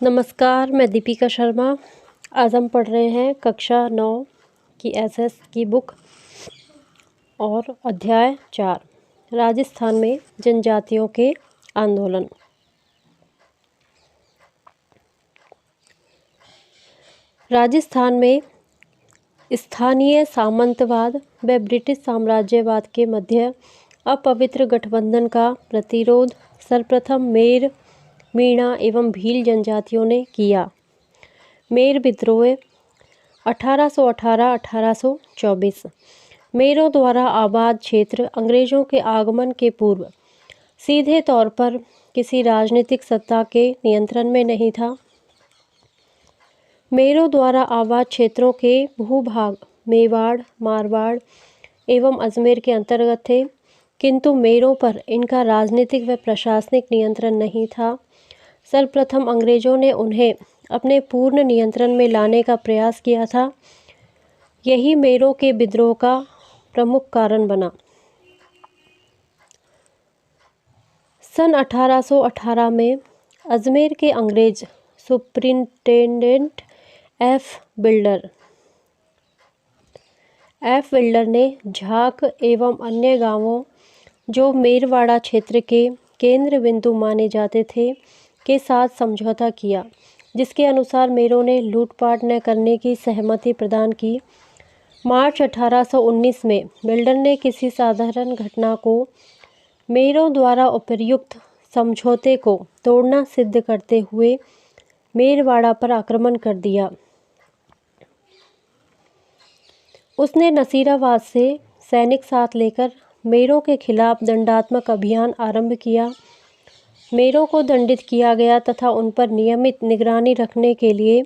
नमस्कार, मैं दीपिका शर्मा। आज हम पढ़ रहे हैं कक्षा 9 की एसएस की बुक और अध्याय 4 राजस्थान में जनजातियों के आंदोलन। राजस्थान में स्थानीय सामंतवाद व ब्रिटिश साम्राज्यवाद के मध्य अपवित्र गठबंधन का प्रतिरोध सर्वप्रथम मेर, मीणा एवं भील जनजातियों ने किया। मेर विद्रोह 1818-1824। मेरों द्वारा आबाद क्षेत्र अंग्रेज़ों के आगमन के पूर्व सीधे तौर पर किसी राजनीतिक सत्ता के नियंत्रण में नहीं था। मेरों द्वारा आबाद क्षेत्रों के भूभाग मेवाड़, मारवाड़ एवं अजमेर के अंतर्गत थे, किंतु मेरों पर इनका राजनीतिक व प्रशासनिक नियंत्रण नहीं था। सर्वप्रथम अंग्रेज़ों ने उन्हें अपने पूर्ण नियंत्रण में लाने का प्रयास किया था। यही मेरों के विद्रोह का प्रमुख कारण बना। सन 1818 में अजमेर के अंग्रेज सुप्रिंटेंडेंट एफ बिल्डर ने झाक एवं अन्य गांवों जो मेरवाड़ा क्षेत्र के केंद्र बिंदु माने जाते थे के साथ समझौता किया, जिसके अनुसार मेरों ने लूटपाट न करने की सहमति प्रदान की। मार्च 1819 में बिल्डर ने किसी साधारण घटना को मेरों द्वारा उपर्युक्त समझौते को तोड़ना सिद्ध करते हुए मेरवाड़ा पर आक्रमण कर दिया। उसने नसीराबाद से सैनिक साथ लेकर मेरों के खिलाफ दंडात्मक अभियान आरंभ किया। मेरों को दंडित किया गया तथा उन पर नियमित निगरानी रखने के लिए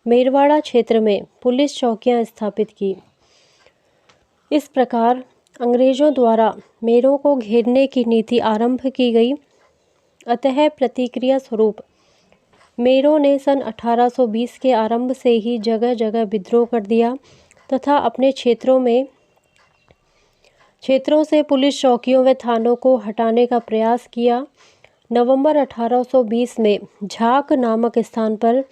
मेरवाड़ा क्षेत्र में पुलिस चौकियां स्थापित की। इस प्रकार अंग्रेज़ों द्वारा मेरों को घेरने की नीति आरंभ की गई। अतः प्रतिक्रिया स्वरूप मेरों ने सन 1820 के आरंभ से ही जगह जगह विद्रोह कर दिया तथा अपने क्षेत्रों से पुलिस चौकियों व थानों को हटाने का प्रयास किया। नवंबर 1820 में झाक नामक स्थान पर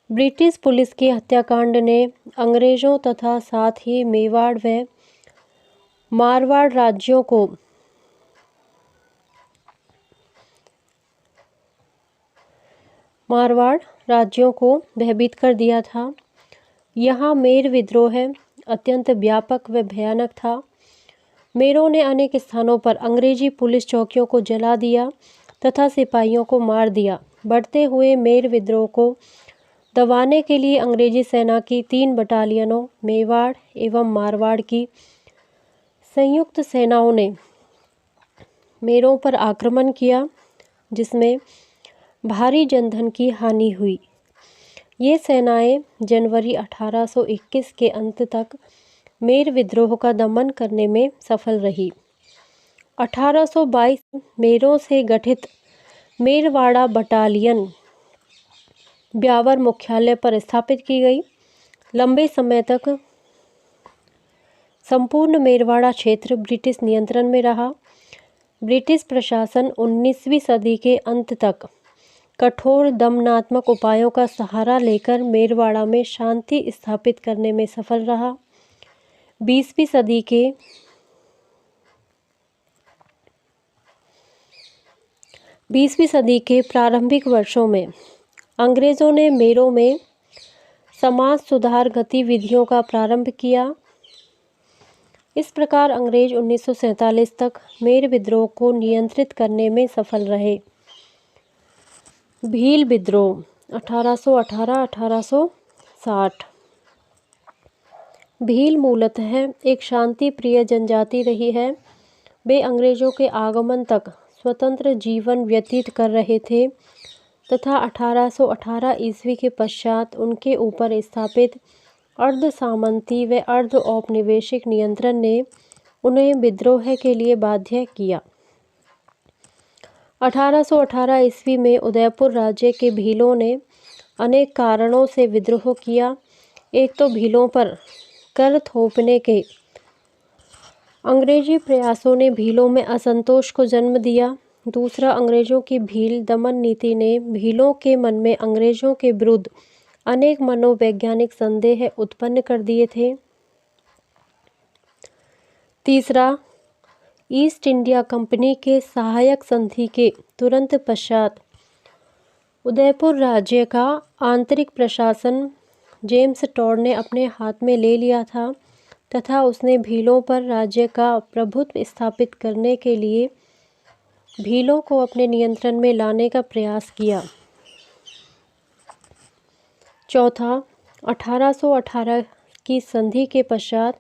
ब्रिटिश पुलिस के हत्याकांड ने अंग्रेज़ों तथा साथ ही मेवाड़ व मारवाड़ राज्यों को भयभीत कर दिया था। यहाँ मेर विद्रोह अत्यंत व्यापक व भयानक था। मेरों ने अनेक स्थानों पर अंग्रेजी पुलिस चौकियों को जला दिया तथा सिपाहियों को मार दिया। बढ़ते हुए मेर विद्रोह को दबाने के लिए अंग्रेजी सेना की 3 बटालियनों मेवाड़ एवं मारवाड़ की संयुक्त सेनाओं ने मेरों पर आक्रमण किया, जिसमें भारी जनधन की हानि हुई। ये सेनाएं जनवरी 1821 के अंत तक मेर विद्रोह का दमन करने में सफल रही। 1822 मेरों से गठित मेरवाड़ा बटालियन ब्यावर मुख्यालय पर स्थापित की गई। लंबे समय तक संपूर्ण मेरवाड़ा क्षेत्र ब्रिटिश नियंत्रण में रहा। ब्रिटिश प्रशासन 19वीं सदी के अंत तक कठोर दमनात्मक उपायों का सहारा लेकर मेरवाड़ा में शांति स्थापित करने में सफल रहा। 20वीं सदी के प्रारंभिक वर्षों में अंग्रेज़ों ने मेरों में समाज सुधार गतिविधियों का प्रारंभ किया। इस प्रकार अंग्रेज 1947 तक मेर विद्रोह को नियंत्रित करने में सफल रहे। भील विद्रोह 1818-1860। भील मूलतः एक शांति प्रिय जनजाति रही है। वे अंग्रेज़ों के आगमन तक स्वतंत्र जीवन व्यतीत कर रहे थे तथा 1818 ईस्वी के पश्चात उनके ऊपर स्थापित अर्ध सामंती व अर्ध औपनिवेशिक नियंत्रण ने उन्हें विद्रोह के लिए बाध्य किया। 1818 ईस्वी में उदयपुर राज्य के भीलों ने अनेक कारणों से विद्रोह किया। एक तो भीलों पर कर थोपने के अंग्रेजी प्रयासों ने भीलों में असंतोष को जन्म दिया। दूसरा, अंग्रेजों की भील दमन नीति ने भीलों के मन में अंग्रेजों के विरुद्ध अनेक मनोवैज्ञानिक संदेह उत्पन्न कर दिए थे। तीसरा, ईस्ट इंडिया कंपनी के सहायक संधि के तुरंत पश्चात उदयपुर राज्य का आंतरिक प्रशासन जेम्स टॉड ने अपने हाथ में ले लिया था तथा उसने भीलों पर राज्य का प्रभुत्व स्थापित करने के लिए भीलों को अपने नियंत्रण में लाने का प्रयास किया। चौथा, 1818 की संधि के पश्चात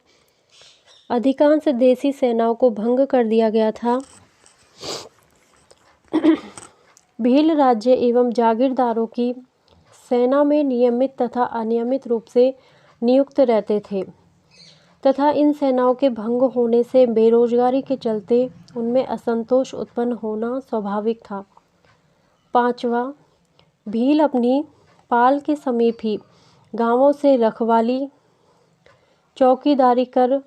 अधिकांश देसी सेनाओं को भंग कर दिया गया था। भील राज्य एवं जागीरदारों की सेना में नियमित तथा अनियमित रूप से नियुक्त रहते थे तथा इन सेनाओं के भंग होने से बेरोजगारी के चलते उनमें असंतोष उत्पन्न होना स्वाभाविक था। पांचवा, भील अपनी पाल के समीप ही गांवों से रखवाली चौकीदारी कर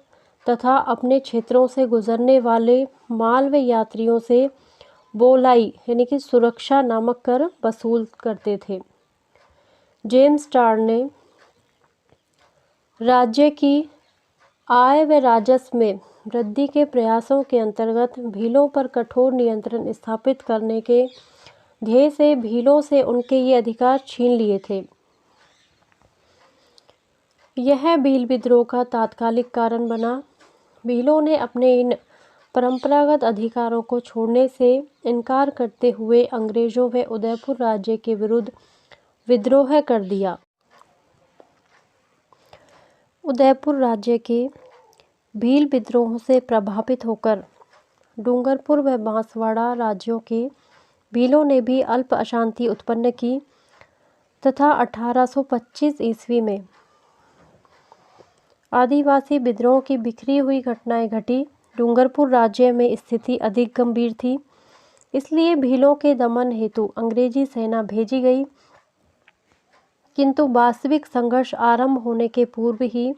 तथा अपने क्षेत्रों से गुजरने वाले माल व यात्रियों से बोलाई यानी कि सुरक्षा नामक कर वसूल करते थे। जेम्स टॉड ने राज्य की आय व राजस्व में वृद्धि के प्रयासों के अंतर्गत भीलों पर कठोर नियंत्रण स्थापित करने के ध्येय से भीलों से उनके ये अधिकार छीन लिए थे। यह भील विद्रोह का तात्कालिक कारण बना। भीलों ने अपने इन परंपरागत अधिकारों को छोड़ने से इनकार करते हुए अंग्रेजों व उदयपुर राज्य के विरुद्ध विद्रोह कर दिया। उदयपुर राज्य के भील विद्रोह से प्रभावित होकर डूंगरपुर व बांसवाड़ा राज्यों के भीलों ने भी अल्प अशांति उत्पन्न की तथा 1825 ईस्वी में आदिवासी विद्रोह की बिखरी हुई घटनाएं घटी। डूंगरपुर राज्य में स्थिति अधिक गंभीर थी, इसलिए भीलों के दमन हेतु अंग्रेजी सेना भेजी गई, किंतु वास्तविक संघर्ष आरंभ होने के पूर्व ही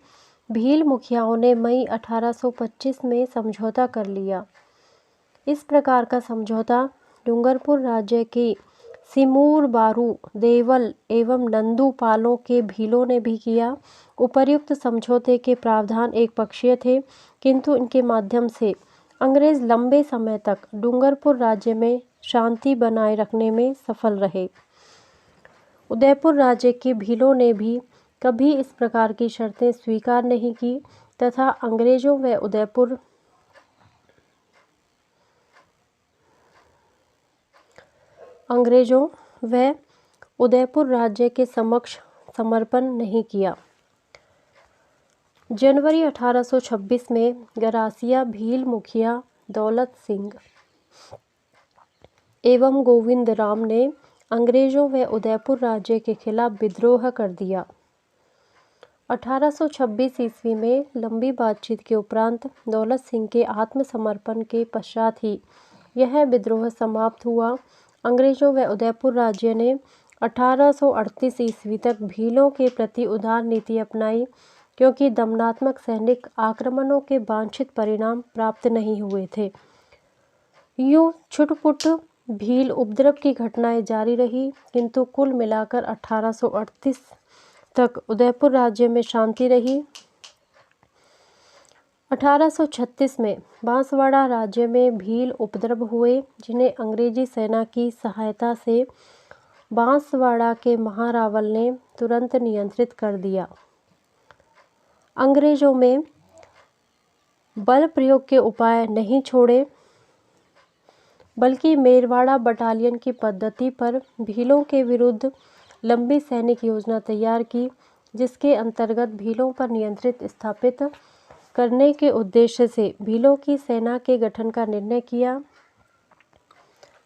भील मुखियाओं ने मई 1825 में समझौता कर लिया। इस प्रकार का समझौता डूंगरपुर राज्य के सिमूर, बारू, देवल एवं नंदू पालों के भीलों ने भी किया। उपर्युक्त समझौते के प्रावधान एक पक्षीय थे, किंतु इनके माध्यम से अंग्रेज लंबे समय तक डूंगरपुर राज्य में शांति बनाए रखने में सफल रहे। उदयपुर राज्य के भीलों ने भी कभी इस प्रकार की शर्तें स्वीकार नहीं की तथा अंग्रेजों व उदयपुर राज्य के समक्ष समर्पण नहीं किया। जनवरी 1826 में गरासिया भील मुखिया दौलत सिंह एवं गोविंद राम ने अंग्रेजों व उदयपुर राज्य के खिलाफ विद्रोह कर दिया। 1826 ईस्वी में लंबी बातचीत के उपरांत दौलत सिंह के आत्मसमर्पण के पश्चात ही यह विद्रोह समाप्त हुआ। अंग्रेजों व उदयपुर राज्य ने 1838 ईस्वी तक भीलों के प्रति उदार नीति अपनाई, क्योंकि दमनात्मक सैनिक आक्रमणों के वांछित परिणाम प्राप्त नहीं हुए थे। यूं छुटपुट भील उपद्रव की घटनाएं जारी रही, किंतु कुल मिलाकर 1838 तक उदयपुर राज्य में शांति रही। 1836 में बांसवाड़ा राज्य में भील उपद्रव हुए, जिन्हें अंग्रेजी सेना की सहायता से बांसवाड़ा के महारावल ने तुरंत नियंत्रित कर दिया। अंग्रेजों में बल प्रयोग के उपाय नहीं छोड़े, बल्कि मेरवाड़ा बटालियन की पद्धति पर भीलों के विरुद्ध लंबी सैनिक योजना तैयार की, जिसके अंतर्गत भीलों पर नियंत्रण स्थापित करने के उद्देश्य से भीलों की सेना के गठन का निर्णय किया।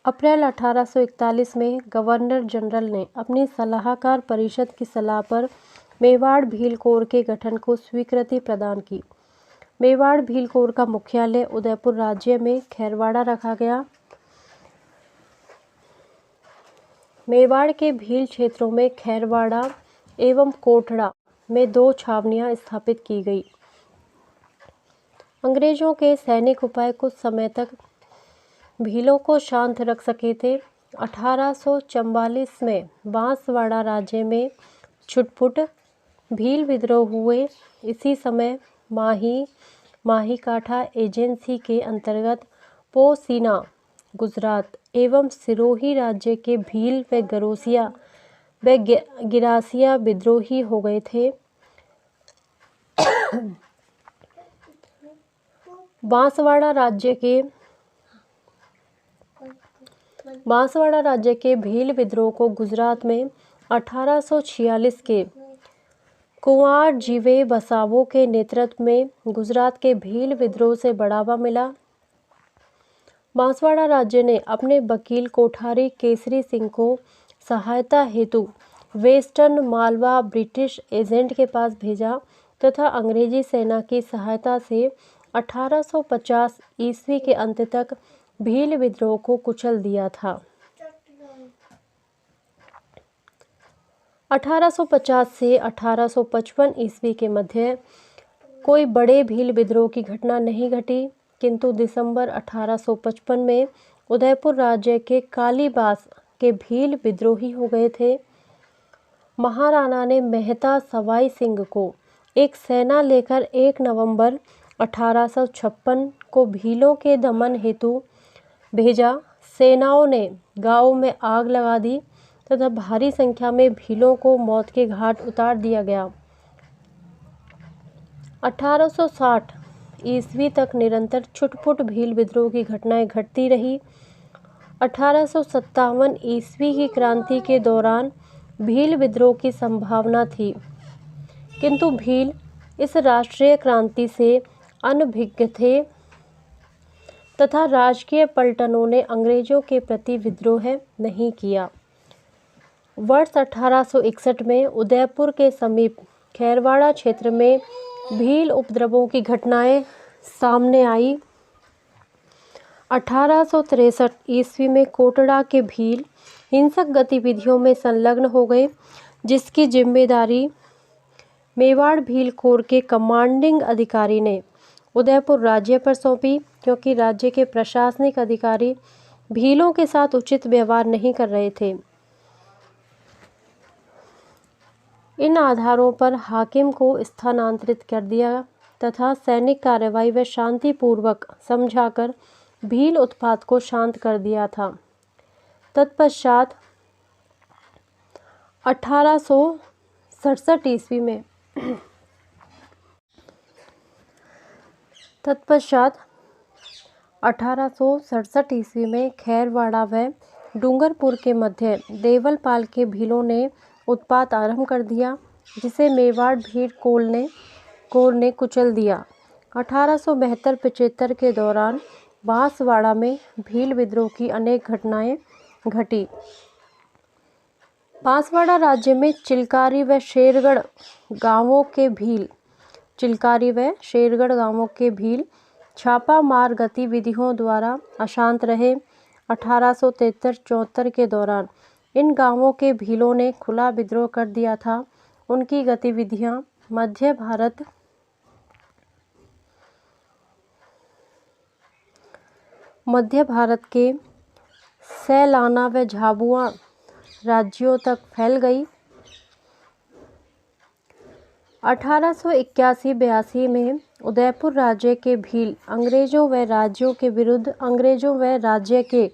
अप्रैल 1841 में गवर्नर जनरल ने अपनी सलाहकार परिषद की सलाह पर मेवाड़ भील कोर के गठन को स्वीकृति प्रदान की। मेवाड़ भील कोर का मुख्यालय उदयपुर राज्य में खैरवाड़ा रखा गया। मेवाड़ के भील क्षेत्रों में खैरवाड़ा एवं कोठड़ा में 2 छावनियां स्थापित की गई। अंग्रेजों के सैनिक उपाय कुछ समय तक भीलों को शांत रख सके थे। 1844 में बांसवाड़ा राज्य में छुटपुट भील विद्रोह हुए। इसी समय माहीकाठा एजेंसी के अंतर्गत पोसीना गुजरात एवं सिरोही राज्य के भील व गरोसिया व गिरासिया विद्रोही हो गए थे। बांसवाड़ा राज्य के भील विद्रोह को गुजरात में 1846 के कुंवर जीवे बसावो के नेतृत्व में गुजरात के भील विद्रोह से बढ़ावा मिला। बांसवाड़ा राज्य ने अपने वकील कोठारी केसरी सिंह को सहायता हेतु वेस्टर्न मालवा ब्रिटिश एजेंट के पास भेजा तथा अंग्रेजी सेना की सहायता से 1850 ईस्वी के अंत तक भील विद्रोह को कुचल दिया था। 1850 से 1855 ईस्वी के मध्य कोई बड़े भील विद्रोह की घटना नहीं घटी, किंतु दिसंबर 1855 में उदयपुर राज्य के कालीबास के भील विद्रोही हो गए थे। महाराणा ने मेहता सवाई सिंह को एक सेना लेकर 1 नवंबर 1856 को भीलों के दमन हेतु भेजा। सेनाओं ने गांव में आग लगा दी तथा भारी संख्या में भीलों को मौत के घाट उतार दिया गया। 1860 ईस्वी तक निरंतर छुटपुट भील विद्रोह की घटनाएं घटती रही। 1857 ईस्वी की क्रांति के दौरान भील विद्रोह की संभावना थी, किंतु भील इस राष्ट्रीय क्रांति से अनभिज्ञ थे तथा राजकीय पलटनों ने अंग्रेजों के प्रति विद्रोह नहीं किया। वर्ष 1861 में उदयपुर के समीप खैरवाड़ा क्षेत्र में भील उपद्रवों की घटनाएं सामने आई। 1863 ईस्वी में कोटड़ा के भील हिंसक गतिविधियों में संलग्न हो गए, जिसकी जिम्मेदारी मेवाड़ भील कोर के कमांडिंग अधिकारी ने उदयपुर राज्य पर सौंपी, क्योंकि राज्य के प्रशासनिक अधिकारी भीलों के साथ उचित व्यवहार नहीं कर रहे थे। इन आधारों पर हाकिम को स्थानांतरित कर दिया तथा सैनिक कार्रवाई व शांतिपूर्वक समझाकर भील उत्पात को शांत कर दिया था। तत्पश्चात 1867 ईस्वी में खैरवाड़ा व डूंगरपुर के मध्य देवलपाल के भीलों ने उत्पात आरंभ कर दिया, जिसे मेवाड़ भील कोर ने कुचल दिया। 1872-75 के दौरान बांसवाड़ा में भील विद्रोह की अनेक घटनाएं घटी। बांसवाड़ा राज्य में चिलकारी व शेरगढ़ गांवों के भील छापा मार गतिविधियों द्वारा अशांत रहे। 1873-74 के दौरान इन गांवों के भीलों ने खुला विद्रोह कर दिया था। उनकी गतिविधियां मध्य भारत के सैलाना व झाबुआ राज्यों तक फैल गई। 1881-82 में उदयपुर राज्य के भील अंग्रेजों व राज्य के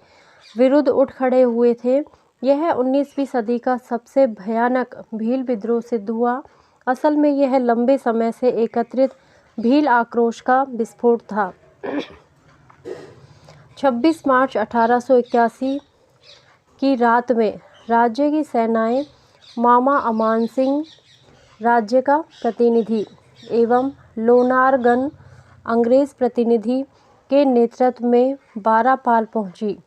विरुद्ध उठ खड़े हुए थे। यह 19वीं सदी का सबसे भयानक भील विद्रोह सिद्ध हुआ। असल में यह लंबे समय से एकत्रित भील आक्रोश का विस्फोट था। 26 मार्च 1881 की रात में राज्य की सेनाएं मामा अमान सिंह राज्य का प्रतिनिधि एवं लोनारगन अंग्रेज प्रतिनिधि के नेतृत्व में बारापाल पहुंची।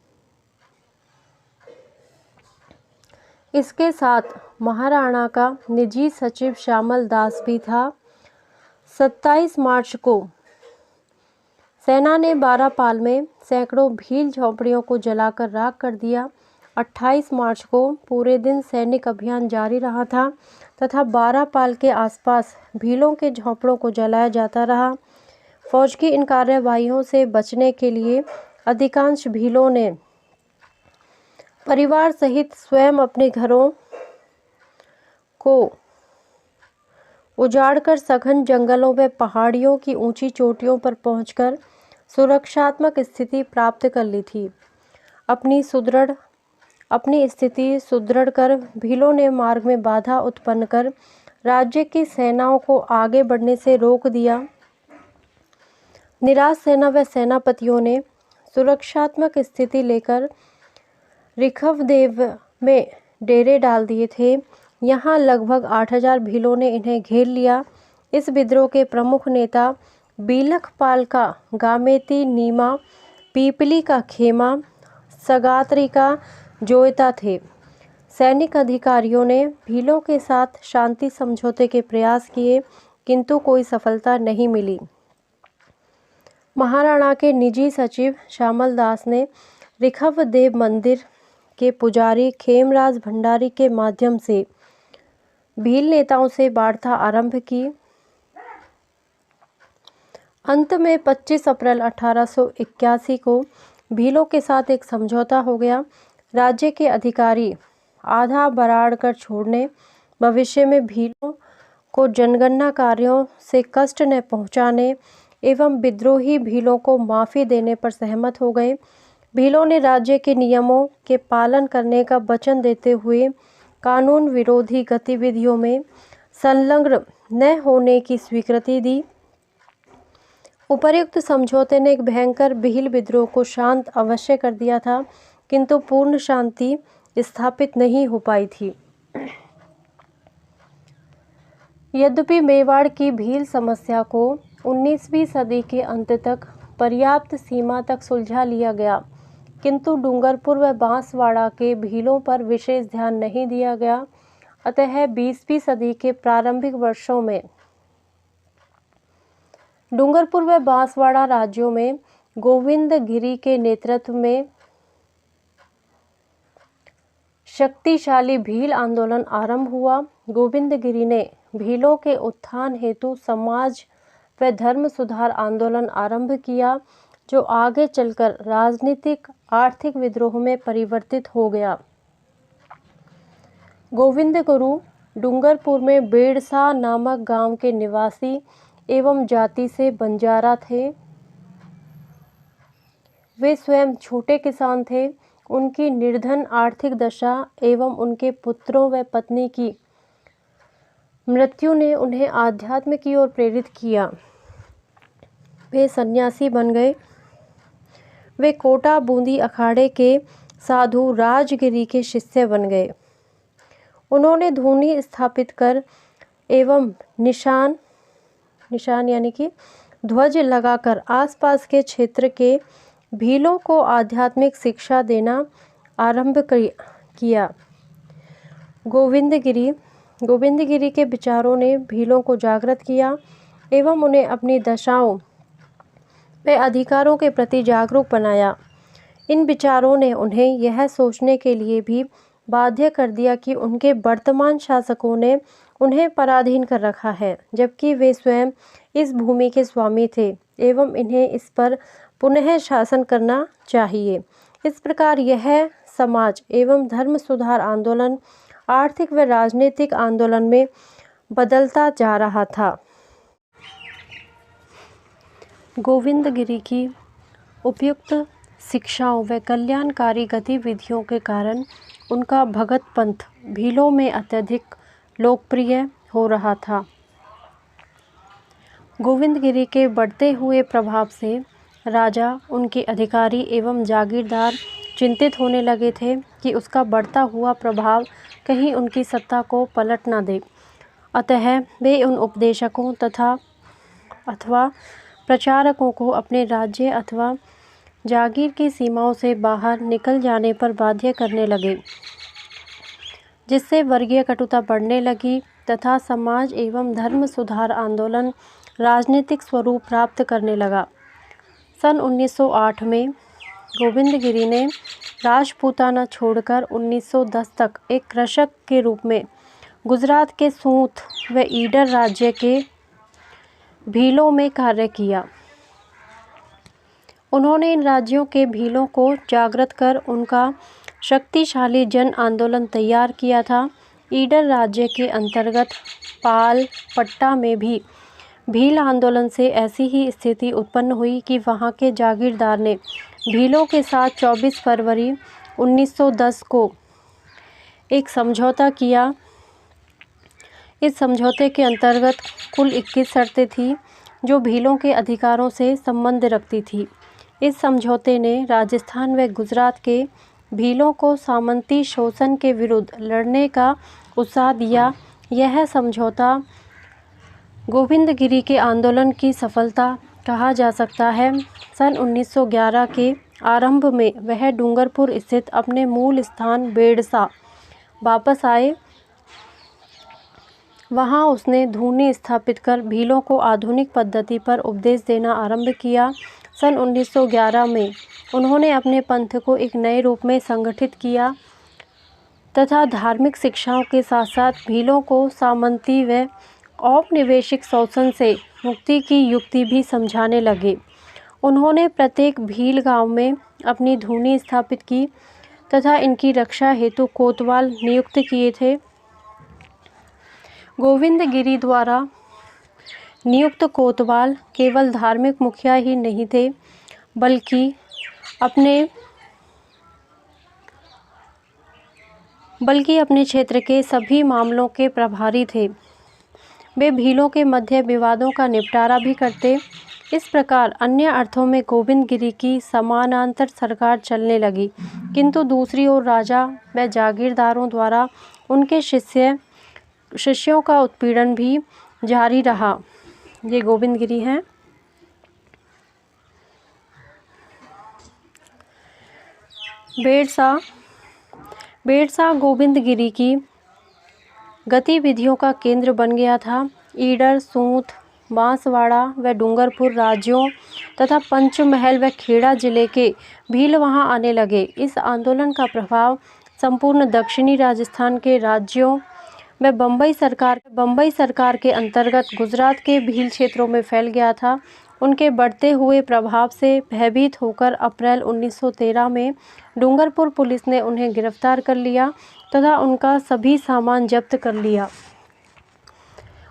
इसके साथ महाराणा का निजी सचिव श्यामल दास भी था। 27 मार्च को सेना ने बारापाल में सैकड़ों भील झोंपड़ियों को जलाकर राख कर दिया। 28 मार्च को पूरे दिन सैनिक अभियान जारी रहा था तथा बारापाल के आसपास भीलों के झोंपड़ों को जलाया जाता रहा। फौज की इन कार्रवाइयों से बचने के लिए अधिकांश भीलों ने परिवार सहित स्वयं अपने घरों को उजाड़कर सघन जंगलों व पहाड़ियों की ऊंची चोटियों पर पहुंचकर सुरक्षात्मक स्थिति प्राप्त कर ली थी। अपनी स्थिति सुदृढ़ कर भीलों ने मार्ग में बाधा उत्पन्न कर राज्य की सेनाओं को आगे बढ़ने से रोक दिया। निराश सेना व सेनापतियों ने सुरक्षात्मक स्थिति लेकर ऋखवदेव में डेरे डाल दिए थे। यहाँ लगभग 8000 भीलों ने इन्हें घेर लिया। इस विद्रोह के प्रमुख नेता बीलखपाल का गामेती नीमा, पीपली का खेमा, सगात्री का जोयता थे। सैनिक अधिकारियों ने भीलों के साथ शांति समझौते के प्रयास किए, किंतु कोई सफलता नहीं मिली। महाराणा के निजी सचिव श्यामल दास ने ऋखवदेव मंदिर के पुजारी खेमराज भंडारी के माध्यम से भील नेताओं से वार्ता आरंभ की। अंत में 25 अप्रैल 1881 को भीलों के साथ एक समझौता हो गया। राज्य के अधिकारी आधा बराड़ कर छोड़ने, भविष्य में भीलों को जनगणना कार्यों से कष्ट न पहुंचाने एवं विद्रोही भीलों को माफ़ी देने पर सहमत हो गए। भीलों ने राज्य के नियमों के पालन करने का वचन देते हुए कानून विरोधी गतिविधियों में संलग्न न होने की स्वीकृति दी। उपर्युक्त समझौते ने एक भयंकर भील विद्रोह को शांत अवश्य कर दिया था, किंतु पूर्ण शांति स्थापित नहीं हो पाई थी। यद्यपि मेवाड़ की भील समस्या को 19वीं सदी के अंत तक पर्याप्त सीमा तक सुलझा लिया गया, किंतु डूंगरपुर व बांसवाड़ा के भीलों पर विशेष ध्यान नहीं दिया गया। अतः 20वीं सदी के प्रारंभिक वर्षों में डूंगरपुर व बांसवाड़ा राज्यों में गोविंदगिरी के नेतृत्व में शक्तिशाली भील आंदोलन आरंभ हुआ। गोविंदगिरी ने भीलों के उत्थान हेतु समाज व धर्म सुधार आंदोलन आरंभ किया, जो आगे चलकर राजनीतिक आर्थिक विद्रोह में परिवर्तित हो गया। गोविंद गुरु डूंगरपुर में बेड़सा नामक गांव के निवासी एवं जाति से बंजारा थे। वे स्वयं छोटे किसान थे। उनकी निर्धन आर्थिक दशा एवं उनके पुत्रों व पत्नी की मृत्यु ने उन्हें आध्यात्म की ओर प्रेरित किया। वे सन्यासी बन गए। वे कोटा बूंदी अखाड़े के साधु राजगिरी के शिष्य बन गए। उन्होंने धूनी स्थापित कर एवं निशान यानी कि ध्वज लगाकर आसपास के क्षेत्र के भीलों को आध्यात्मिक शिक्षा देना आरंभ किया। गोविंदगिरी के विचारों ने भीलों को जागृत किया एवं उन्हें अपनी दशाओं व अधिकारों के प्रति जागरूक बनाया। इन विचारों ने उन्हें यह सोचने के लिए भी बाध्य कर दिया कि उनके वर्तमान शासकों ने उन्हें पराधीन कर रखा है, जबकि वे स्वयं इस भूमि के स्वामी थे एवं इन्हें इस पर पुनः शासन करना चाहिए। इस प्रकार यह समाज एवं धर्म सुधार आंदोलन आर्थिक व राजनीतिक आंदोलन में बदलता जा रहा था। गोविंदगिरी की उपयुक्त शिक्षाओं व कल्याणकारी गतिविधियों के कारण उनका भगत पंथ भीलों में अत्यधिक लोकप्रिय हो रहा था। गोविंदगिरी के बढ़ते हुए प्रभाव से राजा, उनके अधिकारी एवं जागीरदार चिंतित होने लगे थे कि उसका बढ़ता हुआ प्रभाव कहीं उनकी सत्ता को पलट न दे। अतः वे उन उपदेशकों अथवा प्रचारकों को अपने राज्य अथवा जागीर की सीमाओं से बाहर निकल जाने पर बाध्य करने लगे, जिससे वर्गीय कटुता बढ़ने लगी तथा समाज एवं धर्म सुधार आंदोलन राजनीतिक स्वरूप प्राप्त करने लगा। सन 1908 में गोविंदगिरी ने राजपूताना छोड़कर 1910 तक एक कृषक के रूप में गुजरात के सूत व ईडर राज्य के भीलों में कार्य किया। उन्होंने इन राज्यों के भीलों को जागृत कर उनका शक्तिशाली जन आंदोलन तैयार किया था। ईडर राज्य के अंतर्गत पाल पट्टा में भी भील आंदोलन से ऐसी ही स्थिति उत्पन्न हुई कि वहां के जागीरदार ने भीलों के साथ 24 फरवरी 1910 को एक समझौता किया। इस समझौते के अंतर्गत कुल 21 शर्तें थीं जो भीलों के अधिकारों से संबंध रखती थी। इस समझौते ने राजस्थान व गुजरात के भीलों को सामंती शोषण के विरुद्ध लड़ने का उत्साह दिया। यह समझौता गोविंदगिरी के आंदोलन की सफलता कहा जा सकता है। सन 1911 के आरंभ में वह डूंगरपुर स्थित अपने मूल स्थान बेड़सा वापस आए। वहां उसने धूनी स्थापित कर भीलों को आधुनिक पद्धति पर उपदेश देना आरंभ किया। सन 1911 में उन्होंने अपने पंथ को एक नए रूप में संगठित किया तथा धार्मिक शिक्षाओं के साथ साथ भीलों को सामंती व औपनिवेशिक शोषण से मुक्ति की युक्ति भी समझाने लगे। उन्होंने प्रत्येक भील गांव में अपनी धूनी स्थापित की तथा इनकी रक्षा हेतु कोतवाल नियुक्त किए थे। गोविंदगिरी द्वारा नियुक्त कोतवाल केवल धार्मिक मुखिया ही नहीं थे बल्कि अपने क्षेत्र के सभी मामलों के प्रभारी थे। वे भीलों के मध्य विवादों का निपटारा भी करते। इस प्रकार अन्य अर्थों में गोविंदगिरी की समानांतर सरकार चलने लगी, किंतु दूसरी ओर राजा व जागीरदारों द्वारा उनके शिष्यों का उत्पीड़न भी जारी रहा। ये गोविंदगिरी है। बेड़सा गोविंदगिरी की गतिविधियों का केंद्र बन गया था। ईडर, सूंत, बांसवाड़ा व डूंगरपुर राज्यों तथा पंचमहल व खेड़ा जिले के भील वहां आने लगे। इस आंदोलन का प्रभाव संपूर्ण दक्षिणी राजस्थान के राज्यों व बम्बई सरकार के अंतर्गत गुजरात के भील क्षेत्रों में फैल गया था। उनके बढ़ते हुए प्रभाव से भयभीत होकर अप्रैल 1913 में डूंगरपुर पुलिस ने उन्हें गिरफ्तार कर लिया तथा उनका सभी सामान जब्त कर लिया।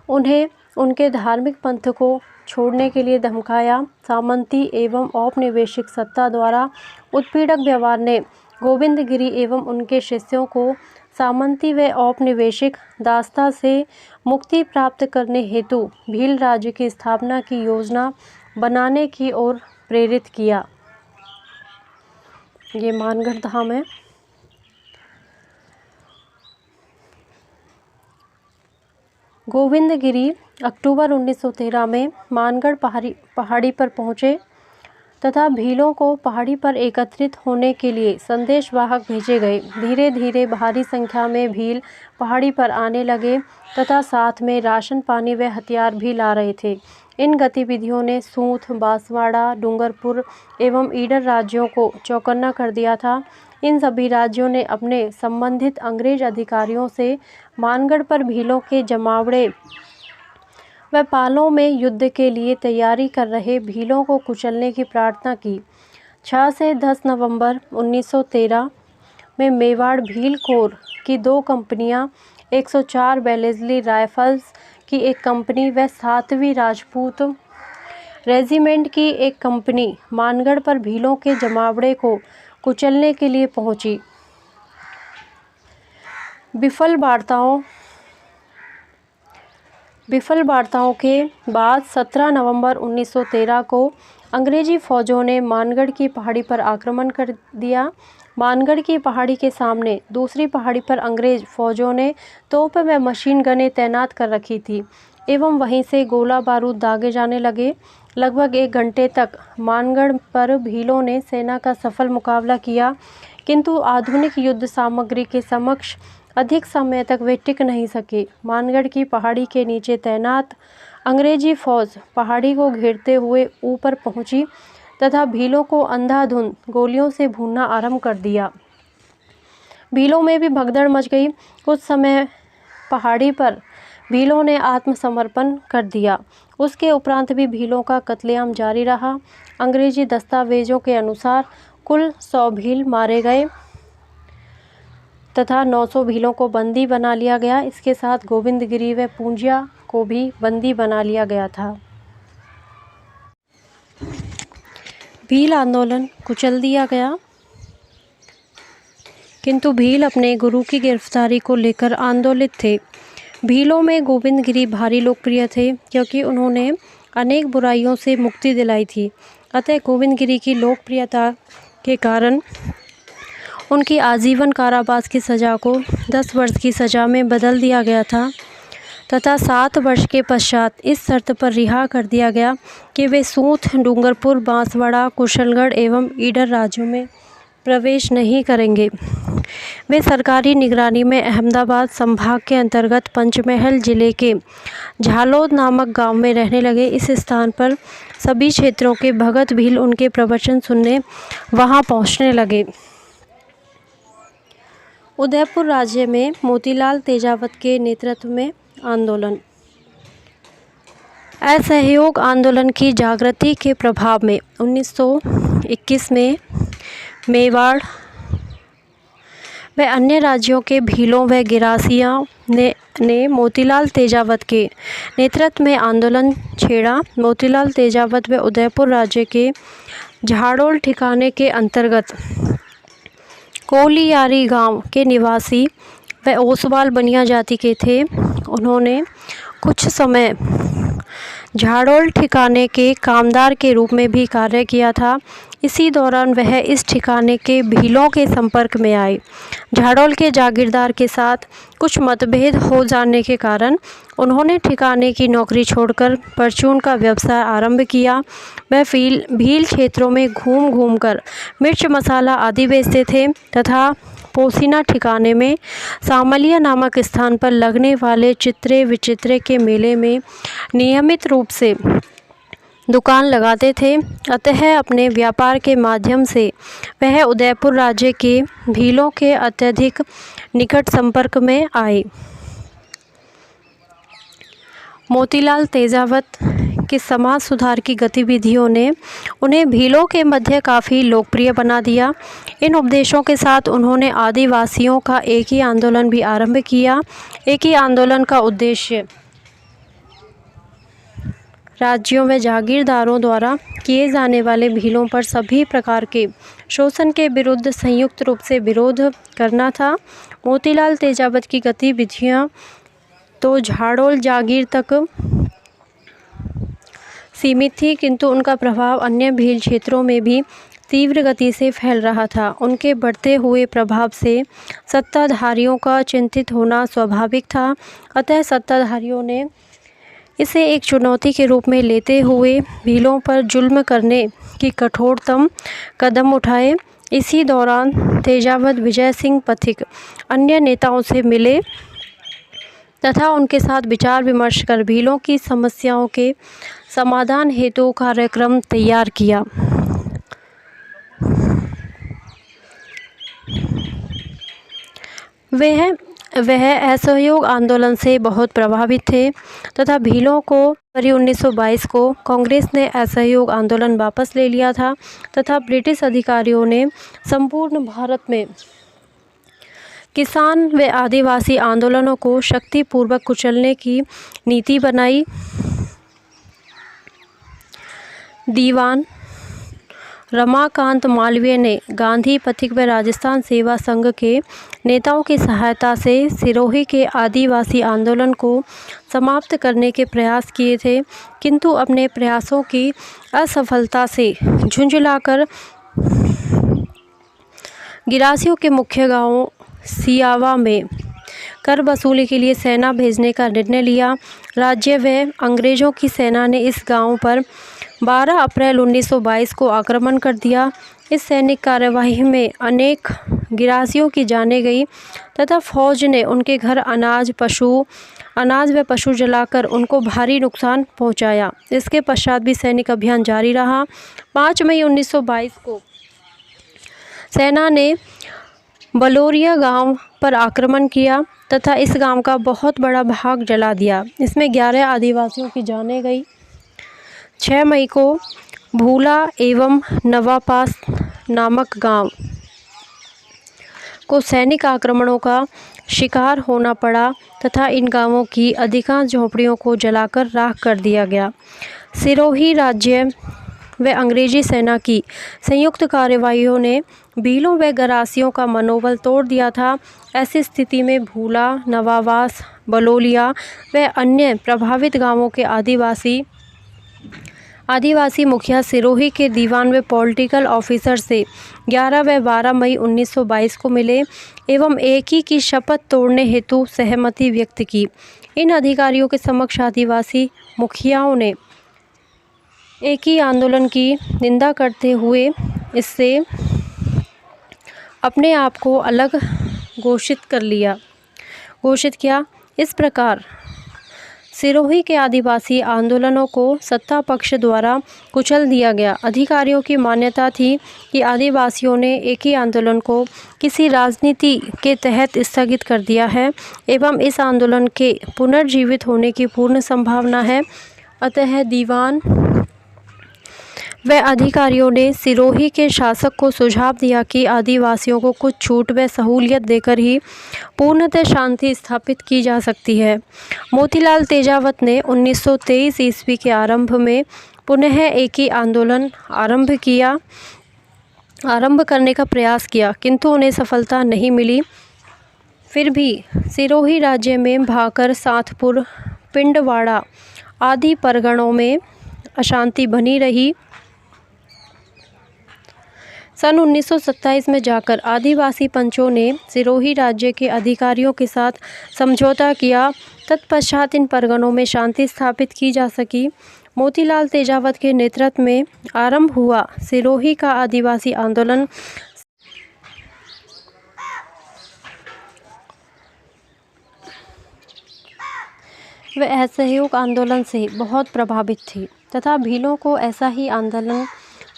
उन्हें उनके धार्मिक पंथ को छोड़ने के लिए धमकाया। सामंती एवं औपनिवेशिक सत्ता द्वारा उत्पीड़क व्यवहार ने गोविंदगिरी एवं उनके शिष्यों को सामंती व औपनिवेशिक दासता से मुक्ति प्राप्त करने हेतु भील राज्य की स्थापना की योजना बनाने की ओर प्रेरित किया। ये मानगढ़ धाम है। गोविंदगिरी अक्टूबर 1913 में मानगढ़ पहाड़ी पर पहुँचे तथा भीलों को पहाड़ी पर एकत्रित होने के लिए संदेशवाहक भेजे गए। धीरे धीरे भारी संख्या में भील पहाड़ी पर आने लगे तथा साथ में राशन पानी व हथियार भी ला रहे थे। इन गतिविधियों ने सूंत, बांसवाड़ा, डूंगरपुर एवं ईडर राज्यों को चौकन्ना कर दिया था। इन सभी राज्यों ने अपने संबंधित अंग्रेज अधिकारियों से मानगढ़ पर भीलों के जमावड़े व पालों में युद्ध के लिए तैयारी कर रहे भीलों को कुचलने की प्रार्थना की। 6 से 10 नवंबर 1913 में मेवाड़ भील कोर की 2 कंपनियां, 104 बेलेस्ली राइफल्स की 1 कंपनी व 7वीं राजपूत रेजिमेंट की 1 कंपनी मानगढ़ पर भीलों के जमावड़े को कुचलने के लिए पहुंची। विफल वार्ताओं के बाद 17 नवंबर 1913 को अंग्रेजी फौजों ने मानगढ़ की पहाड़ी पर आक्रमण कर दिया। मानगढ़ की पहाड़ी के सामने दूसरी पहाड़ी पर अंग्रेज फौजों ने तोप व मशीन गनें तैनात कर रखी थी एवं वहीं से गोला बारूद दागे जाने लगे। लगभग 1 घंटे तक मानगढ़ पर भीलों ने सेना का सफल मुकाबला किया, किंतु आधुनिक युद्ध सामग्री के समक्ष अधिक समय तक वे टिक नहीं सके। मानगढ़ की पहाड़ी के नीचे तैनात अंग्रेजी फौज पहाड़ी को घेरते हुए ऊपर पहुंची तथा भीलों को अंधाधुंध गोलियों से भूनना आरंभ कर दिया। भीलों में भी भगदड़ मच गई। कुछ समय पहाड़ी पर भीलों ने आत्मसमर्पण कर दिया। उसके उपरांत भी भीलों का कत्लेआम जारी रहा। अंग्रेजी दस्तावेजों के अनुसार कुल 100 भील मारे गए तथा 900 भीलों को बंदी बना लिया गया। इसके साथ गोविंदगिरी व पूंजिया को भी बंदी बना लिया गया था। भील आंदोलन कुचल दिया गया, किंतु भील अपने गुरु की गिरफ्तारी को लेकर आंदोलित थे। भीलों में गोविंदगिरी भारी लोकप्रिय थे क्योंकि उन्होंने अनेक बुराइयों से मुक्ति दिलाई थी। अतः गोविंदगिरी की लोकप्रियता के कारण उनकी आजीवन कारावास की सज़ा को 10 वर्ष की सज़ा में बदल दिया गया था तथा 7 वर्ष के पश्चात इस शर्त पर रिहा कर दिया गया कि वे सूत, डूंगरपुर, बांसवाड़ा, कुशलगढ़ एवं ईडर राज्यों में प्रवेश नहीं करेंगे। वे सरकारी निगरानी में अहमदाबाद संभाग के अंतर्गत पंचमहल जिले के झालोद नामक गांव में रहने लगे। इस स्थान पर सभी क्षेत्रों के भगत भील उनके प्रवचन सुनने वहां पहुंचने लगे। उदयपुर राज्य में मोतीलाल तेजावत के नेतृत्व में आंदोलन। असहयोग आंदोलन की जागृति के प्रभाव में 1921 में मेवाड़ व अन्य राज्यों के भीलों व गिरासियों ने मोतीलाल तेजावत के नेतृत्व में आंदोलन छेड़ा। मोतीलाल तेजावत व उदयपुर राज्य के झाड़ोल ठिकाने के अंतर्गत कोलियारी गांव के निवासी व ओसवाल बनिया जाति के थे। उन्होंने कुछ समय झाड़ोल ठिकाने के कामदार के रूप में भी कार्य किया था। इसी दौरान वह इस ठिकाने के भीलों के संपर्क में आए। झाड़ोल के जागीरदार के साथ कुछ मतभेद हो जाने के कारण उन्होंने ठिकाने की नौकरी छोड़कर परचून का व्यवसाय आरंभ किया। वह भील क्षेत्रों में घूम घूम कर मिर्च मसाला आदि बेचते थे तथा पोसीना ठिकाने में सामलिया नामक स्थान पर लगने वाले चित्रे विचित्रे के मेले में नियमित रूप से दुकान लगाते थे। अतः अपने व्यापार के माध्यम से वह उदयपुर राज्य के भीलों के अत्यधिक निकट संपर्क में आए। मोतीलाल तेजावत की समाज सुधार की गतिविधियों ने उन्हें भीलों के मध्य काफ़ी लोकप्रिय बना दिया। इन उपदेशों के साथ उन्होंने आदिवासियों का एक ही आंदोलन भी आरंभ किया। एक ही आंदोलन का उद्देश्य राज्यों व जागीरदारों द्वारा किए जाने वाले भीलों पर सभी प्रकार के शोषण के विरुद्ध संयुक्त रूप से विरोध करना था। मोतीलाल तेजावत की गतिविधियां तो झाड़ोल जागीर तक सीमित थी, किंतु उनका प्रभाव अन्य भील क्षेत्रों में भी तीव्र गति से फैल रहा था। उनके बढ़ते हुए प्रभाव से सत्ताधारियों का चिंतित होना स्वाभाविक था। अतः सत्ताधारियों ने इसे एक चुनौती के रूप में लेते हुए भीलों पर जुल्म करने की कठोरतम कदम उठाए। इसी दौरान तेजावत विजय सिंह पथिक अन्य नेताओं से मिले तथा उनके साथ विचार विमर्श कर भीलों की समस्याओं के समाधान हेतु कार्यक्रम तैयार किया। वह असहयोग आंदोलन से बहुत प्रभावित थे तथा भीलों को फरवरी 1922 को कांग्रेस ने असहयोग आंदोलन वापस ले लिया था तथा ब्रिटिश अधिकारियों ने संपूर्ण भारत में किसान व आदिवासी आंदोलनों को शक्तिपूर्वक कुचलने की नीति बनाई। दीवान रमाकांत मालवीय ने गांधी पथिक व राजस्थान सेवा संघ के नेताओं की सहायता से सिरोही के आदिवासी आंदोलन को समाप्त करने के प्रयास किए थे, किंतु अपने प्रयासों की असफलता से झुंझलाकर गिरासियों के मुख्य गांव सियावा में कर वसूली के लिए सेना भेजने का निर्णय लिया। राज्य व अंग्रेज़ों की सेना ने इस गांव पर 12 अप्रैल 1922 को आक्रमण कर दिया। इस सैनिक कार्यवाही में अनेक गिरासियों की जानें गई तथा फौज ने उनके घर अनाज व पशु जलाकर उनको भारी नुकसान पहुंचाया। इसके पश्चात भी सैनिक अभियान जारी रहा। 5 मई 1922 को सेना ने बलोरिया गांव पर आक्रमण किया तथा इस गांव का बहुत बड़ा भाग जला दिया। इसमें 11 आदिवासियों की जानें गई। 6 मई को भूला एवं नवापास नामक गांव को सैनिक आक्रमणों का शिकार होना पड़ा तथा इन गांवों की अधिकांश झोपड़ियों को जलाकर राख कर दिया गया। सिरोही राज्य व अंग्रेजी सेना की संयुक्त कार्रवाइयों ने भीलों व गरासियों का मनोबल तोड़ दिया था। ऐसी स्थिति में भूला, नवावास, बलोलिया व अन्य प्रभावित गांवों के आदिवासी मुखिया सिरोही के दीवान व पॉलिटिकल ऑफिसर से 11 व 12 मई 1922 को मिले एवं एक ही की शपथ तोड़ने हेतु सहमति व्यक्त की। इन अधिकारियों के समक्ष आदिवासी मुखियाओं ने एक ही आंदोलन की निंदा करते हुए इससे अपने आप को अलग घोषित किया। इस प्रकार सिरोही के आदिवासी आंदोलनों को सत्ता पक्ष द्वारा कुचल दिया गया। अधिकारियों की मान्यता थी कि आदिवासियों ने एक ही आंदोलन को किसी राजनीति के तहत स्थगित कर दिया है एवं इस आंदोलन के पुनर्जीवित होने की पूर्ण संभावना है। अतः दीवान व अधिकारियों ने सिरोही के शासक को सुझाव दिया कि आदिवासियों को कुछ छूट व सहूलियत देकर ही पूर्णतः शांति स्थापित की जा सकती है। मोतीलाल तेजावत ने 1923 ईस्वी के आरंभ में पुनः एक ही आंदोलन आरंभ करने का प्रयास किया, किंतु उन्हें सफलता नहीं मिली। फिर भी सिरोही राज्य में भाकर, सातपुर, पिंडवाड़ा आदि परगणों में अशांति बनी रही। सन 1927 में जाकर आदिवासी पंचों ने सिरोही राज्य के अधिकारियों के साथ समझौता किया। तत्पश्चात इन परगनों में शांति स्थापित की जा सकी। मोतीलाल तेजावत के नेतृत्व में आरंभ हुआ सिरोही का आदिवासी आंदोलन व असहयोग आंदोलन से बहुत प्रभावित थी तथा भीलों को ऐसा ही आंदोलन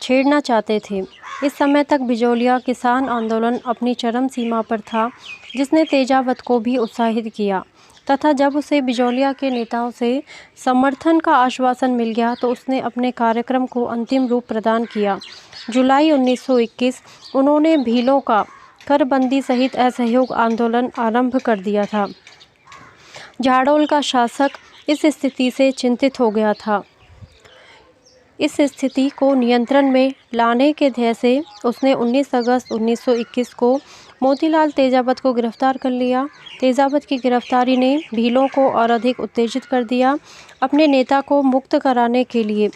छेड़ना चाहते थे। इस समय तक बिजोलिया किसान आंदोलन अपनी चरम सीमा पर था, जिसने तेजावत को भी उत्साहित किया तथा जब उसे बिजोलिया के नेताओं से समर्थन का आश्वासन मिल गया तो उसने अपने कार्यक्रम को अंतिम रूप प्रदान किया। जुलाई 1921 उन्होंने भीलों का करबंदी सहित असहयोग आंदोलन आरंभ कर दिया था। झाड़ोल का शासक इस स्थिति से चिंतित हो गया था। इस स्थिति को नियंत्रण में लाने के ध्येय से उसने 19 अगस्त 1921 को मोतीलाल तेजावत को गिरफ्तार कर लिया। तेजावत की गिरफ्तारी ने भीलों को और अधिक उत्तेजित कर दिया। अपने नेता को मुक्त कराने के लिए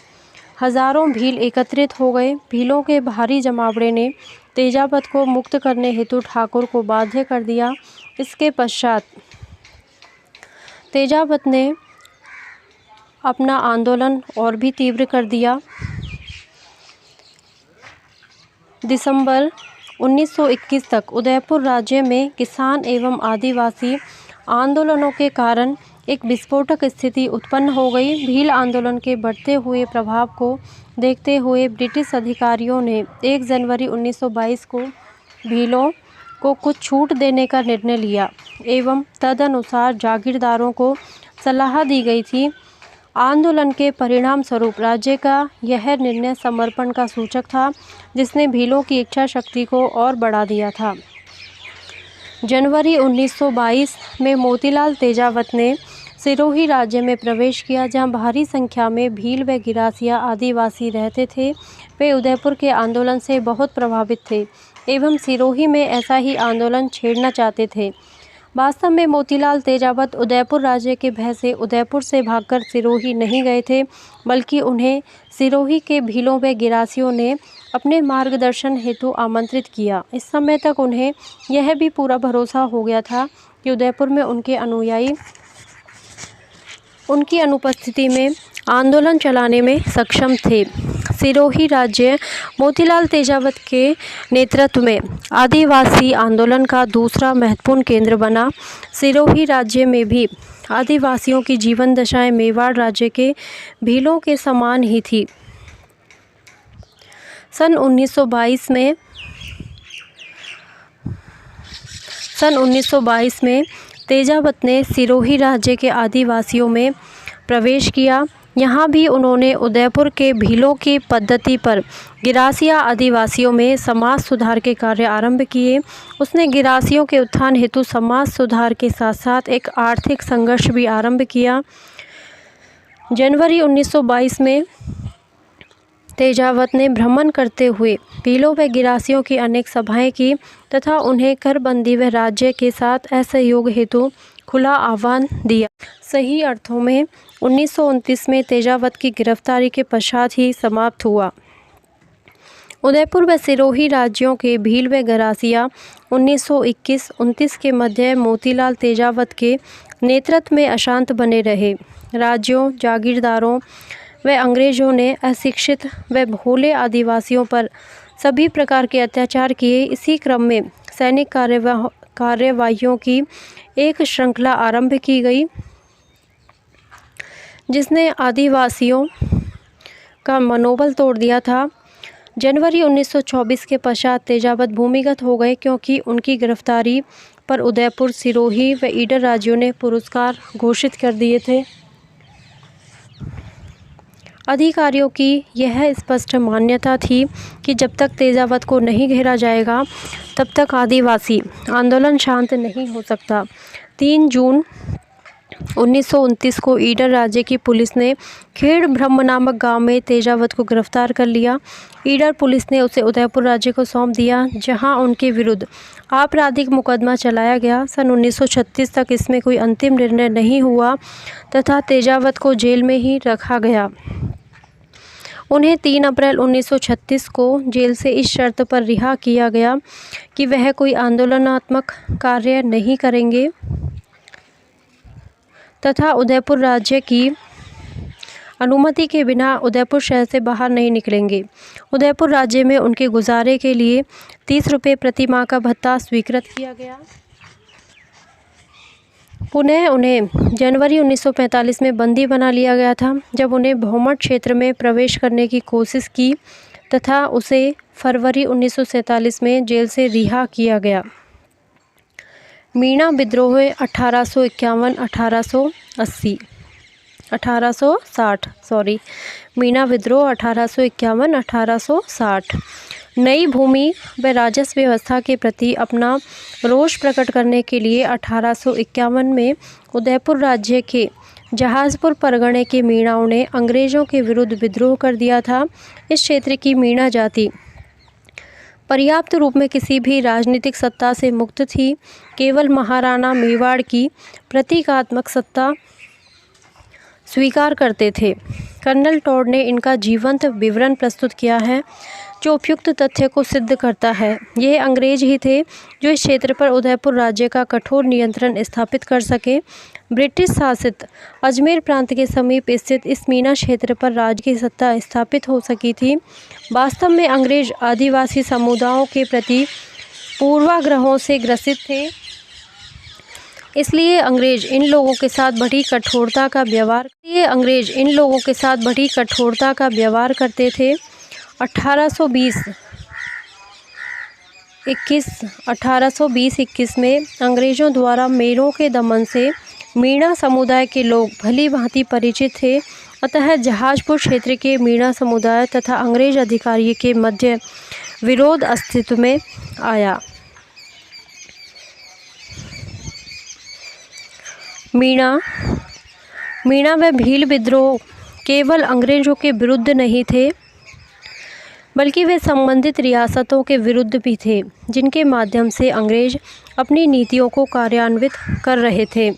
हजारों भील एकत्रित हो गए। भीलों के भारी जमावड़े ने तेजावत को मुक्त करने हेतु ठाकुर को बाध्य कर दिया। इसके पश्चात तेजावत ने अपना आंदोलन और भी तीव्र कर दिया। दिसंबर 1921 तक उदयपुर राज्य में किसान एवं आदिवासी आंदोलनों के कारण एक विस्फोटक स्थिति उत्पन्न हो गई। भील आंदोलन के बढ़ते हुए प्रभाव को देखते हुए ब्रिटिश अधिकारियों ने 1 जनवरी 1922 को भीलों को कुछ छूट देने का निर्णय लिया एवं तदनुसार जागीरदारों को सलाह दी गई थी। आंदोलन के परिणाम स्वरूप राज्य का यह निर्णय समर्पण का सूचक था, जिसने भीलों की इच्छा शक्ति को और बढ़ा दिया था। जनवरी 1922 में मोतीलाल तेजावत ने सिरोही राज्य में प्रवेश किया, जहां भारी संख्या में भील व गिरासिया आदिवासी रहते थे। वे उदयपुर के आंदोलन से बहुत प्रभावित थे एवं सिरोही में ऐसा ही आंदोलन छेड़ना चाहते थे। वास्तव में मोतीलाल तेजावत उदयपुर राज्य के भय से उदयपुर से भागकर सिरोही नहीं गए थे, बल्कि उन्हें सिरोही के भीलों व गिरासियों ने अपने मार्गदर्शन हेतु आमंत्रित किया। इस समय तक उन्हें यह भी पूरा भरोसा हो गया था कि उदयपुर में उनके अनुयायी उनकी अनुपस्थिति में आंदोलन चलाने में सक्षम थे। सिरोही राज्य मोतीलाल तेजावत के नेतृत्व में आदिवासी आंदोलन का दूसरा महत्वपूर्ण केंद्र बना। सिरोही राज्य में भी आदिवासियों की जीवन दशाएं मेवाड़ राज्य के भीलों के समान ही थी। सन 1922 में सन 1922 में तेजावत ने सिरोही राज्य के आदिवासियों में प्रवेश किया। यहाँ भी उन्होंने उदयपुर के भीलों की पद्धति पर गिरासिया आदिवासियों में समाज सुधार के कार्य आरंभ किए। उसने गिरासियों के उत्थान हेतु समाज सुधार के साथ साथ एक आर्थिक संघर्ष भी आरंभ किया। जनवरी 1922 में तेजावत ने भ्रमण करते हुए भीलों व गिरासियों की अनेक सभाएं की तथा उन्हें करबंदी व राज्य के साथ असहयोग हेतु खुला आह्वान दिया। सही अर्थों में 1929 में तेजावत की गिरफ्तारी के पश्चात ही समाप्त हुआ। उदयपुर व सिरोही राज्यों के भील व गरासिया 1921-29 के मध्य मोतीलाल तेजावत के नेतृत्व में अशांत बने रहे। राज्यों, जागीरदारों व अंग्रेजों ने अशिक्षित व भोले आदिवासियों पर सभी प्रकार के अत्याचार किए। इसी क्रम में सैनिक कार्यवाहियों की एक श्रृंखला आरंभ की गई, जिसने आदिवासियों का मनोबल तोड़ दिया था। जनवरी 1924 के पश्चात तेजावत भूमिगत हो गए, क्योंकि उनकी गिरफ्तारी पर उदयपुर, सिरोही व ईडर राज्यों ने पुरस्कार घोषित कर दिए थे। अधिकारियों की यह स्पष्ट मान्यता थी कि जब तक तेजावत को नहीं घेरा जाएगा तब तक आदिवासी आंदोलन शांत नहीं हो सकता। 3 जून 1929 को ईडर राज्य की पुलिस ने खेड़ ब्रह्म नामक गांव में तेजावत को गिरफ्तार कर लिया। ईडर पुलिस ने उसे उदयपुर राज्य को सौंप दिया, जहां उनके विरुद्ध आपराधिक मुकदमा चलाया गया। सन 1936 तक इसमें कोई अंतिम निर्णय नहीं हुआ तथा तेजावत को जेल में ही रखा गया। उन्हें 3 अप्रैल 1936 को जेल से इस शर्त पर रिहा किया गया कि वह कोई आंदोलनात्मक कार्य नहीं करेंगे तथा उदयपुर राज्य की अनुमति के बिना उदयपुर शहर से बाहर नहीं निकलेंगे। उदयपुर राज्य में उनके गुजारे के लिए 30 रुपये प्रति माह का भत्ता स्वीकृत किया गया। पुनः उन्हें जनवरी 1945 में बंदी बना लिया गया था, जब उन्हें भौमट क्षेत्र में प्रवेश करने की कोशिश की तथा उसे फरवरी 1947 में जेल से रिहा किया गया। मीणा विद्रोह 1860 मीणा विद्रोह 1851-1860 नई भूमि व राजस्व व्यवस्था के प्रति अपना रोष प्रकट करने के लिए 1851 में उदयपुर राज्य के जहाजपुर परगणे के मीणाओं ने अंग्रेज़ों के विरुद्ध विद्रोह कर दिया था। इस क्षेत्र की मीणा जाति पर्याप्त रूप में किसी भी राजनीतिक सत्ता से मुक्त थी, केवल महाराणा मेवाड़ की प्रतीकात्मक सत्ता स्वीकार करते थे। कर्नल टॉड ने इनका जीवंत विवरण प्रस्तुत किया है, जो उपयुक्त तथ्य को सिद्ध करता है। यह अंग्रेज ही थे जो इस क्षेत्र पर उदयपुर राज्य का कठोर नियंत्रण स्थापित कर सके। ब्रिटिश शासित अजमेर प्रांत के समीप स्थित इस मीना क्षेत्र पर राज्य की सत्ता स्थापित हो सकी थी। वास्तव में अंग्रेज आदिवासी समुदायों के प्रति पूर्वाग्रहों से ग्रसित थे, इसलिए अंग्रेज इन लोगों के साथ बड़ी कठोरता का व्यवहार करते थे। 1820-21 में अंग्रेज़ों द्वारा मेरों के दमन से मीणा समुदाय के लोग भली भांति परिचित थे। अतः जहाजपुर क्षेत्र के मीणा समुदाय तथा अंग्रेज अधिकारी के मध्य विरोध अस्तित्व में आया। मीणा व भील विद्रोह केवल अंग्रेज़ों के विरुद्ध नहीं थे, बल्कि वे संबंधित रियासतों के विरुद्ध भी थे, जिनके माध्यम से अंग्रेज अपनी नीतियों को कार्यान्वित कर रहे थे।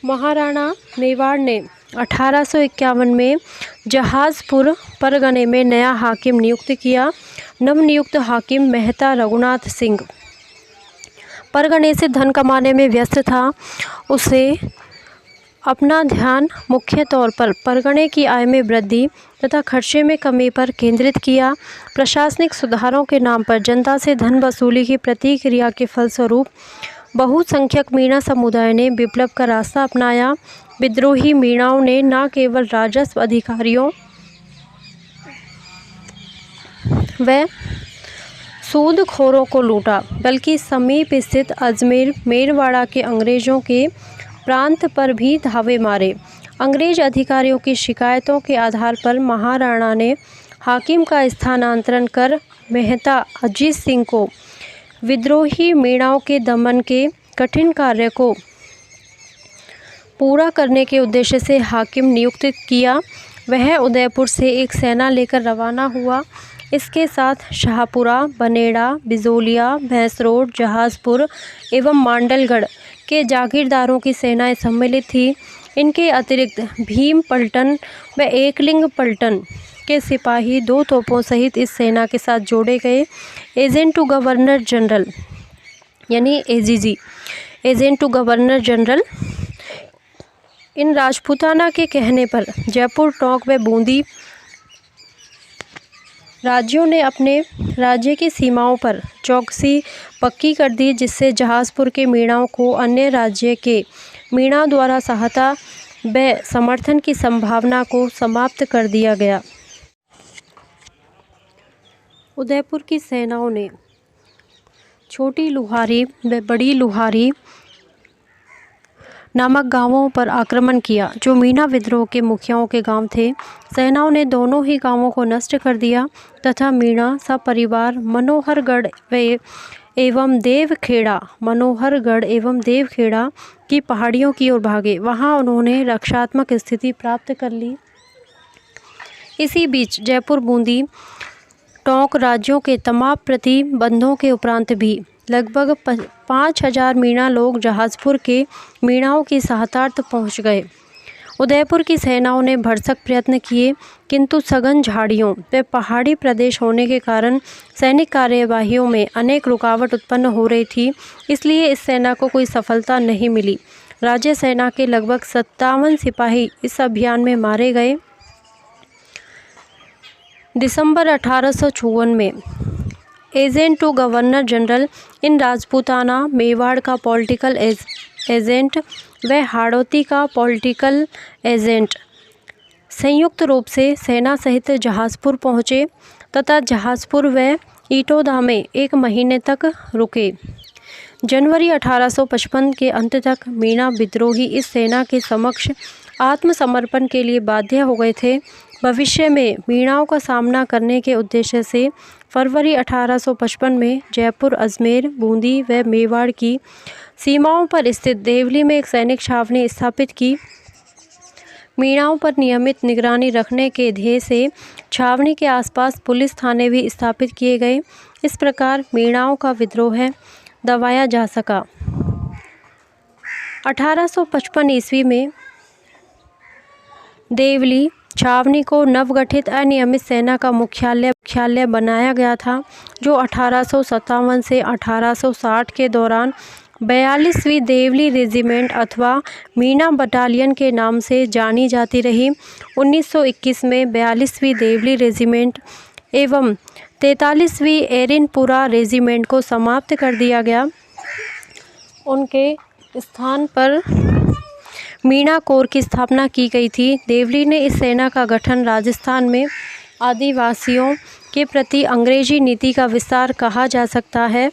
महाराणा मेवाड़ ने 1851 में जहाजपुर परगने में नया हाकिम नियुक्त किया। नवनियुक्त हाकिम मेहता रघुनाथ सिंह परगने से धन कमाने में व्यस्त था। उसे अपना ध्यान मुख्य तौर पर परगने की आय में वृद्धि तथा खर्चे में कमी पर केंद्रित किया। प्रशासनिक सुधारों के नाम पर जनता से धन वसूली की प्रतिक्रिया के फलस्वरूप बहुसंख्यक मीणा समुदाय ने विप्लव का रास्ता अपनाया। विद्रोही मीणाओं ने न केवल राजस्व अधिकारियों व सूदखोरों को लूटा, बल्कि समीप स्थित अजमेर मेरवाड़ा के अंग्रेज़ों के प्रांत पर भी धावे मारे। अंग्रेज अधिकारियों की शिकायतों के आधार पर महाराणा ने हाकिम का स्थानांतरण कर मेहता अजीत सिंह को विद्रोही मीणाओं के दमन के कठिन कार्य को पूरा करने के उद्देश्य से हाकिम नियुक्त किया। वह उदयपुर से एक सेना लेकर रवाना हुआ। इसके साथ शाहपुरा, बनेड़ा, बिजोलिया, भैंसरोड, जहाज़पुर एवं मांडलगढ़ के जागीरदारों की सेनाएं सम्मिलित थी। इनके अतिरिक्त भीम पलटन व एकलिंग पलटन के सिपाही 2 तोपों सहित इस सेना के साथ जोड़े गए। एजेंट टू गवर्नर जनरल यानी AGG, agent to governor general, in Rajputana के कहने पर जयपुर, टोंक व बूंदी राज्यों ने अपने राज्य की सीमाओं पर चौकसी पक्की कर दी, जिससे जहाज़पुर के मीणाओं को अन्य राज्य के मीणा द्वारा सहायता व समर्थन की संभावना को समाप्त कर दिया गया। उदयपुर की सेनाओं ने छोटी लुहारी व बड़ी लुहारी नामक गांवों पर आक्रमण किया, जो मीणा विद्रोह के मुखियाओं के गांव थे। सेनाओं ने दोनों ही गांवों को नष्ट कर दिया तथा मीणा सपरिवार मनोहरगढ़ एवं देवखेड़ा की पहाड़ियों की ओर भागे। वहां उन्होंने रक्षात्मक स्थिति प्राप्त कर ली। इसी बीच जयपुर, बूंदी, टोंक राज्यों के तमाम प्रतिबंधों के उपरांत भी लगभग 5000 मीणा लोग जहाज़पुर के मीणाओं की सहायतार्थ पहुंच गए। उदयपुर की सेनाओं ने भरसक प्रयत्न किए, किंतु सघन झाड़ियों व पहाड़ी प्रदेश होने के कारण सैनिक कार्यवाहियों में अनेक रुकावट उत्पन्न हो रही थी। इसलिए इस सेना को कोई सफलता नहीं मिली। राज्य सेना के लगभग 57 सिपाही इस अभियान में मारे गए। दिसंबर 1854 में agent to governor general in Rajputana, Mewar का पॉलिटिकल एजेंट व हाड़ौती का पॉलिटिकल एजेंट संयुक्त रूप से सेना सहित जहाज़पुर पहुँचे तथा जहाज़पुर व ईटोदा में 1 महीने तक रुके। जनवरी 1855 के अंत तक मीणा विद्रोही इस सेना के समक्ष आत्मसमर्पण के लिए बाध्य हो गए थे। भविष्य में मीणाओं का सामना करने के उद्देश्य से फरवरी 1855 में जयपुर, अजमेर, बूंदी व मेवाड़ की सीमाओं पर स्थित देवली में एक सैनिक छावनी स्थापित की। मीणाओं पर नियमित निगरानी रखने के ध्येय से छावनी के आसपास पुलिस थाने भी स्थापित किए गए। इस प्रकार मीणाओं का विद्रोह दबाया जा सका। 1855 ईस्वी में देवली छावनी को नवगठित अनियमित सेना का मुख्यालय बनाया गया था, जो 1857 से 1860 के दौरान 42वीं देवली रेजिमेंट अथवा मीणा बटालियन के नाम से जानी जाती रही। 1921 में 42वीं देवली रेजिमेंट एवं 43वीं एरिनपुरा रेजिमेंट को समाप्त कर दिया गया। उनके स्थान पर मीणा कोर की स्थापना की गई थी। देवली ने इस सेना का गठन राजस्थान में आदिवासियों के प्रति अंग्रेजी नीति का विस्तार कहा जा सकता है।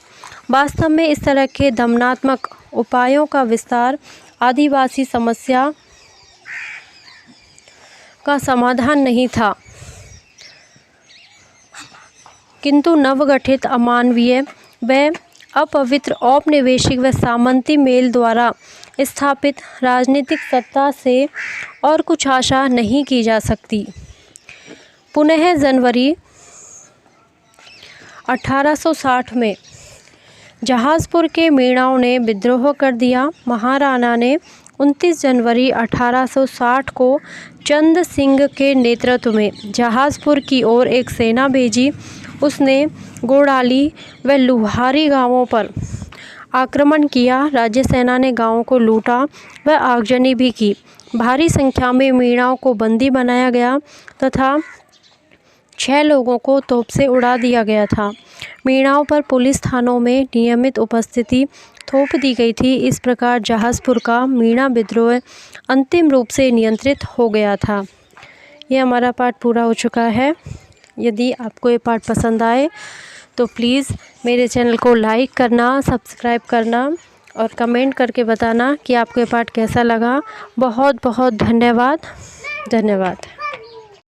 वास्तव में इस तरह के दमनात्मक उपायों का विस्तार आदिवासी समस्या का समाधान नहीं था, किंतु नवगठित अमानवीय व अपवित्र औपनिवेशिक व सामंती मेल द्वारा स्थापित राजनीतिक सत्ता से और कुछ आशा नहीं की जा सकती। पुनः जनवरी 1860 में जहाज़पुर के मीणाओं ने विद्रोह कर दिया। महाराणा ने 29 जनवरी 1860 को चंद सिंह के नेतृत्व में जहाज़पुर की ओर एक सेना भेजी। उसने गोड़ाली व लुहारी गांवों पर आक्रमण किया। राज्य सेना ने गांवों को लूटा व आगजनी भी की। भारी संख्या में मीणाओं को बंदी बनाया गया तथा 6 लोगों को तोप से उड़ा दिया गया था। मीणाओं पर पुलिस थानों में नियमित उपस्थिति थोप दी गई थी। इस प्रकार जहाज़पुर का मीणा विद्रोह अंतिम रूप से नियंत्रित हो गया था। ये हमारा पाठ पूरा हो चुका है। यदि आपको ये पाठ पसंद आए तो प्लीज़ मेरे चैनल को लाइक करना, सब्सक्राइब करना और कमेंट करके बताना कि आपको ये पाठ कैसा लगा। बहुत बहुत धन्यवाद।